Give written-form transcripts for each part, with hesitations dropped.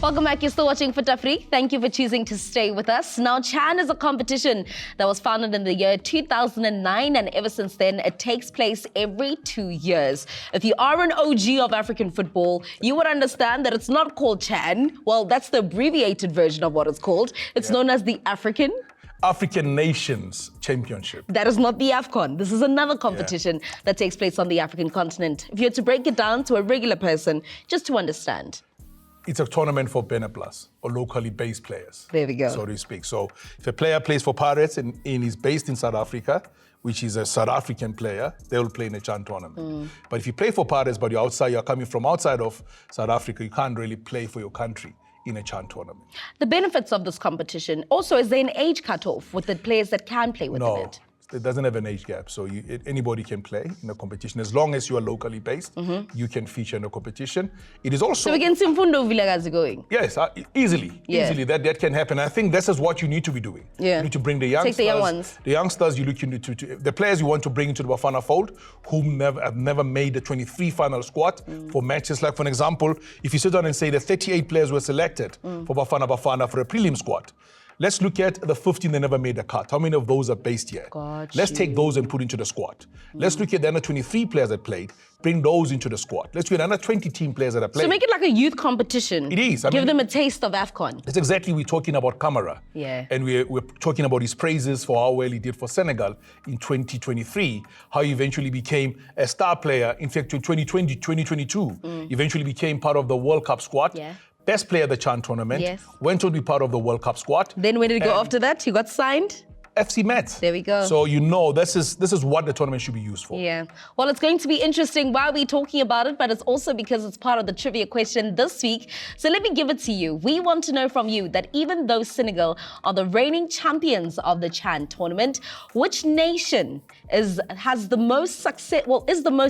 Welcome back. You're still watching Fut-Afrique. Thank you for choosing to stay with us. Now, CHAN is a competition that was founded in the year 2009, and ever since then, it takes place every 2 years. If you are an OG of African football, you would understand that it's not called CHAN. Well, that's the abbreviated version of what it's called. It's known as the African Nations Championship. That is not the AFCON. This is another competition that takes place on the African continent. If you had to break it down to a regular person, just to understand. It's a tournament for Beneplus, or locally based players. There we go. So to speak. So if a player plays for Pirates and is based in South Africa, which is a South African player, they will play in a CHAN tournament. But if you play for Pirates, but you're coming from outside of South Africa, you can't really play for your country in a CHAN tournament. The benefits of this competition, also, is there an age cutoff with the players that can play within it? It doesn't have an age gap, so anybody can play in a competition. As long as you are locally based, you can feature in a competition. It is also... So against Mfundo Vilakazi going? Yes, easily. That can happen. I think this is what you need to be doing. You need to bring the youngsters. Take the young ones. The youngsters, you look into the players you want to bring into the Bafana fold, who have never made the 23 final squad for matches. Like, for example, if you sit down and say the 38 players were selected for Bafana for a prelim squad, let's look at the 15 that never made the cut. How many of those are based here? Let's take those and put into the squad. Let's look at the under 23 players that played, bring those into the squad. Let's look at under 20 team players that are playing. So make it like a youth competition. It is. Give them a taste of AFCON. It's exactly, we're talking about Camara. And we're talking about his praises for how well he did for Senegal in 2023, how he eventually became a star player. In fact, in 2020, 2022, eventually became part of the World Cup squad. Best player at the CHAN tournament, went on to be part of the World Cup squad. Then where did he go after that? He got signed? FC Met. There we go. So this is what the tournament should be used for. Well, it's going to be interesting while we're talking about it, but it's also because it's part of the trivia question this week. So let me give it to you. We want to know from you that even though Senegal are the reigning champions of the CHAN tournament, which nation is the most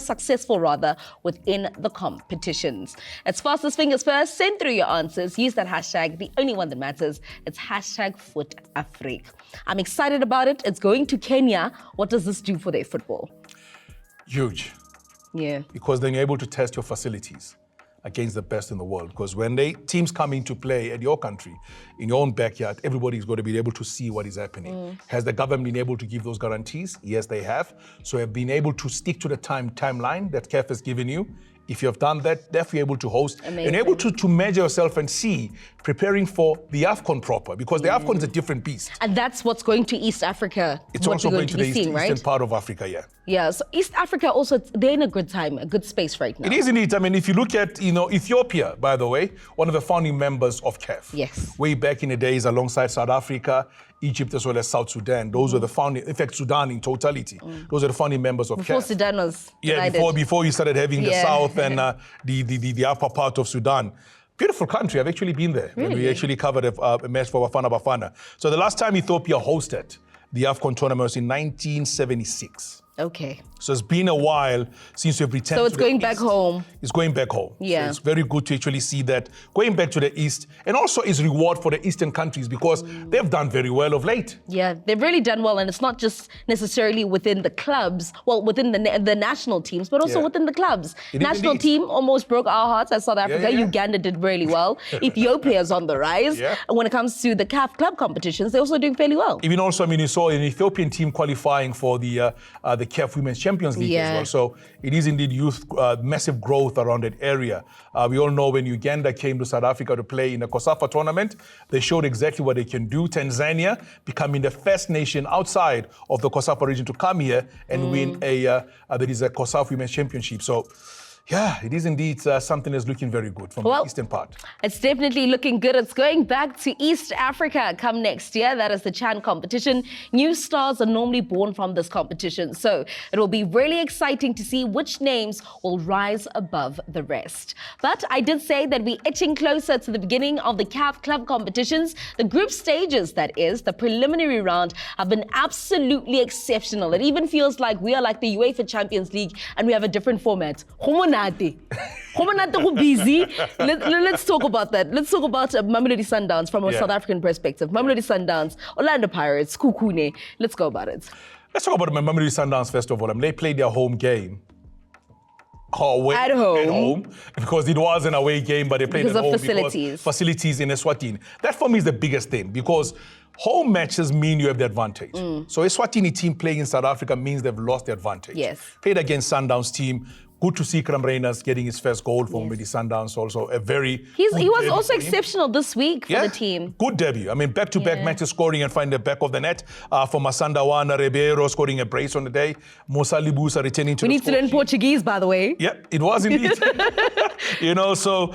successful within the competitions? It's fastest fingers first. Send through your answers. Use that hashtag, the only one that matters. It's hashtag Fut-Afrique. I'm excited about it. It's going to Kenya. What does this do for their football? Huge. Because then you're able to test your facilities against the best in the world. Because when teams come into play at your country, in your own backyard, everybody's going to be able to see what is happening. Has the government been able to give those guarantees? Yes, they have. So have been able to stick to the timeline that CAF has given you. If you have done that, definitely able to host and able to measure yourself and see, preparing for the AFCON proper, because the AFCON is a different beast. And that's what's going to East Africa. It's also going to the eastern part of Africa, so East Africa also, they're in a good time, a good space right now. It is indeed. I mean, if you look at, Ethiopia, by the way, one of the founding members of CAF. Way back in the days, alongside South Africa, Egypt, as well as South Sudan. Those were the founding, in fact, Sudan in totality. Those are the founding members of CAF. Before Sudan was divided. Before you started having the South and the upper part of Sudan. Beautiful country. I've actually been there. Really? We actually covered a match for Bafana. So the last time Ethiopia hosted the AFCON tournament was in 1976. Okay. So it's been a while since we've returned. So it's going back home. It's going back home. So it's very good to actually see that going back to the East, and also is reward for the Eastern countries because they've done very well of late. They've really done well, and it's not just necessarily within the clubs, within the national teams, but also within the clubs. National team almost broke our hearts as South Africa. Uganda did really well. Ethiopia is on the rise. And when it comes to the CAF club competitions, they're also doing fairly well. Even also, you saw an Ethiopian team qualifying for the CAF Women's Champions League as well. So it is indeed massive growth around that area. We all know when Uganda came to South Africa to play in the COSAFA tournament, they showed exactly what they can do. Tanzania becoming the first nation outside of the COSAFA region to come here and win a COSAFA Women's Championship. So it is indeed something that's looking very good from the eastern part. It's definitely looking good. It's going back to East Africa come next year. That is the CHAN competition. New stars are normally born from this competition. So it will be really exciting to see which names will rise above the rest. But I did say that we're etching closer to the beginning of the CAF club competitions. The group stages, that is, the preliminary round, have been absolutely exceptional. It even feels like we are like the UEFA Champions League and we have a different format. Busy. Let's talk about that. Let's talk about Mamelodi Sundowns from a South African perspective. Mamelodi Sundowns, Orlando Pirates, Kukune. Let's go about it. Let's talk about Mamelodi Sundowns first of all. They played their home game At home. Because it was an away game, but they played because at home facilities. because facilities in Eswatini. That for me is the biggest thing because home matches mean you have the advantage. So Eswatini team playing in South Africa means they've lost the advantage. Yes. Played against Sundowns team. Good to see Kram Reyners getting his first goal for Mamelodi Sundowns. Also a very He was also exceptional this week for the team. Good debut. I mean, back-to-back matches scoring and finding the back of the net. For Masanda Wana Ribeiro scoring a brace on the day. Musa Libusa returning to We need to learn Portuguese, by the way. Yeah, it was indeed. So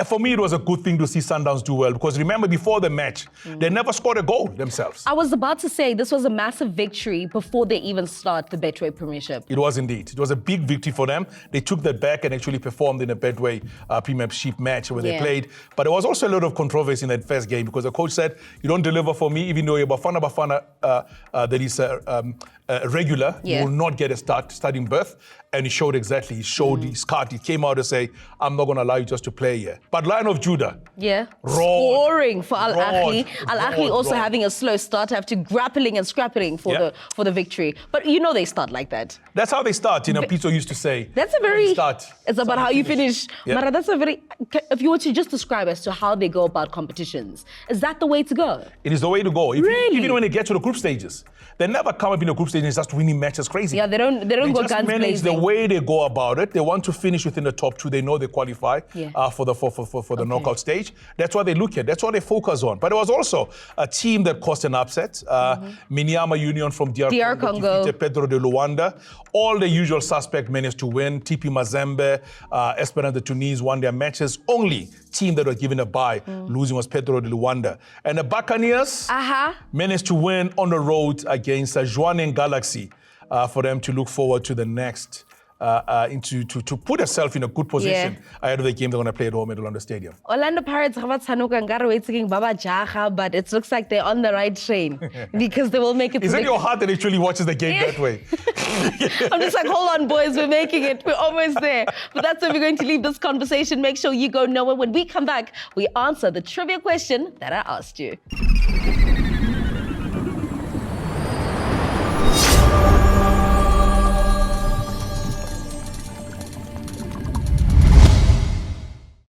for me, it was a good thing to see Sundowns do well because remember, before the match, they never scored a goal themselves. I was about to say this was a massive victory before they even start the Betway Premiership. It was indeed. It was a big victory for them. They took that back and actually performed in a Betway Premiership match where they played. But there was also a lot of controversy in that first game because the coach said, you don't deliver for me, even though you're Bafana that is regular, you will not get a starting berth. And he showed exactly. He showed his card. He came out to say, I'm not going to allow you just to play here. But Lion of Judah. Scoring for Al Ahly. Al Ahly also having a slow start after grappling and scrapping for the victory. But they start like that. That's how they start. Pizzo used to say. That's a very... Start. It's about how you finish. Mara, that's a very... If you were to just describe as to how they go about competitions, is that the way to go? It is the way to go. Really? Even when they get to the group stages. They never come up in the group stages just winning matches crazy. Yeah, they don't go guns blazing. The way they go about it, they want to finish within the top two. They know they qualify for the knockout stage. That's what they look at. That's what they focus on. But it was also a team that caused an upset. Miniama Union from DR Congo defeated Pedro de Luanda. All the usual suspect managed to win. TP Mazembe, Esperance de Tunis won their matches. Only team that was given a bye, losing was Pedro de Luanda. And the Buccaneers managed to win on the road against Jwaneng Galaxy for them to look forward to the next, to put themselves in a good position ahead of the game they're going to play at home at Orlando Stadium. Orlando Pirates, but it looks like they're on the right train because they will make it. Is it your heart that actually watches the game that way? I'm just like, hold on, boys, we're making it. We're almost there. But that's where we're going to leave this conversation. Make sure you go nowhere. When we come back, we answer the trivia question that I asked you.